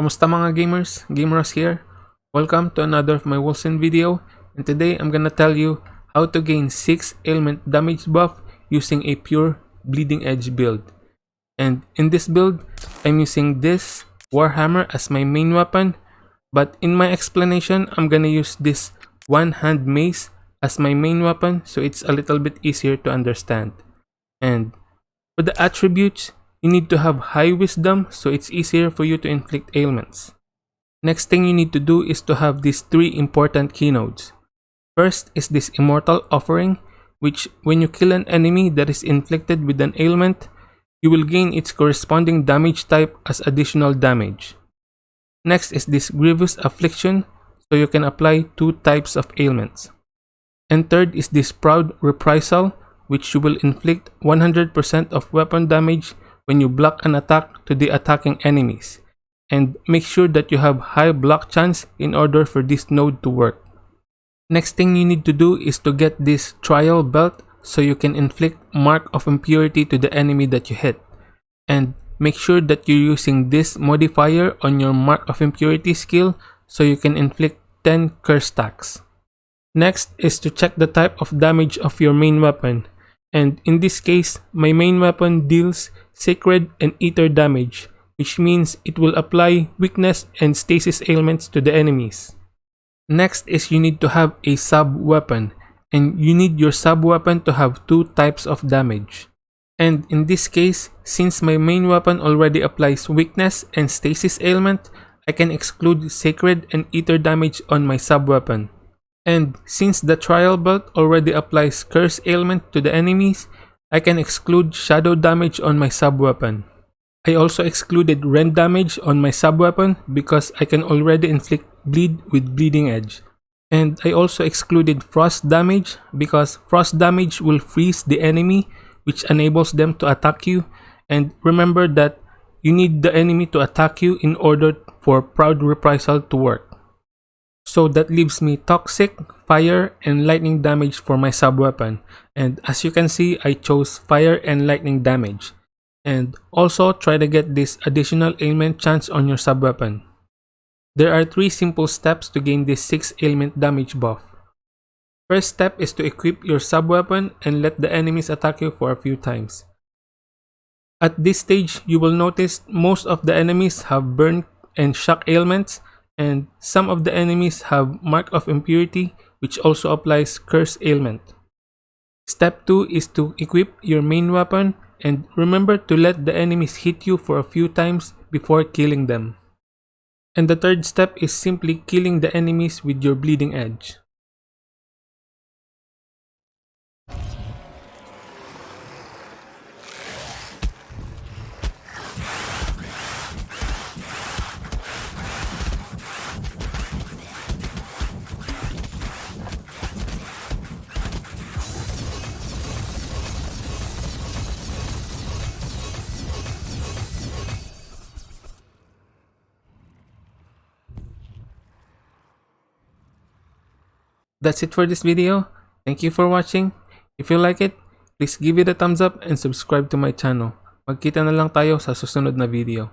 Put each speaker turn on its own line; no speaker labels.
Kamusta mga gamers? Gameras here. Welcome to another of my Wolcen video, and today I'm gonna tell you how to gain 6 ailment damage buff using a pure bleeding edge build. And in this build, I'm using this Warhammer as my main weapon, but in my explanation, I'm gonna use this one-hand mace as my main weapon so it's a little bit easier to understand. And for the attributes, you need to have high wisdom so it's easier for you to inflict ailments. Next thing you need to do is to have these 3 important keynodes. First is this Immortal Offering, which when you kill an enemy that is inflicted with an ailment, you will gain its corresponding damage type as additional damage. Next is this Grievous Affliction, so you can apply 2 types of ailments. And third is this Proud Reprisal, which you will inflict 100% of weapon damage when you block an attack to the attacking enemies. And make sure that you have high block chance in order for this node to work. Next thing you need to do is to get this Trial Belt so you can inflict Mark of Impurity to the enemy that you hit. And make sure that you're using this modifier on your Mark of Impurity skill so you can inflict 10 curse stacks. Next is to check the type of damage of your main weapon. And in this case, my main weapon deals Sacred and Ether damage, which means it will apply weakness and stasis ailments to the enemies. Next is you need to have a sub-weapon, and you need your sub-weapon to have 2 types of damage. And in this case, since my main weapon already applies weakness and stasis ailment, I can exclude Sacred and Ether damage on my sub-weapon. And since the Trial Belt already applies Curse ailment to the enemies, I can exclude Shadow damage on my sub-weapon. I also excluded Rend damage on my sub-weapon because I can already inflict Bleed with Bleeding Edge. And I also excluded Frost damage because Frost damage will freeze the enemy, which enables them to attack you. And remember that you need the enemy to attack you in order for Proud Reprisal to work. So that leaves me Toxic, Fire, and Lightning damage for my sub-weapon. And as you can see, I chose Fire and Lightning damage. And also try to get this additional ailment chance on your sub-weapon. There are 3 simple steps to gain this 6 ailment damage buff. First step is to equip your sub-weapon and let the enemies attack you for a few times. At this stage, you will notice most of the enemies have burn and shock ailments, and some of the enemies have Mark of Impurity, which also applies Curse ailment. Step 2 is to equip your main weapon, and remember to let the enemies hit you for a few times before killing them. And the third step is simply killing the enemies with your Bleeding Edge. That's it for this video. Thank you for watching. If you like it, please give it a thumbs up and subscribe to my channel. Magkita na lang tayo sa susunod na video.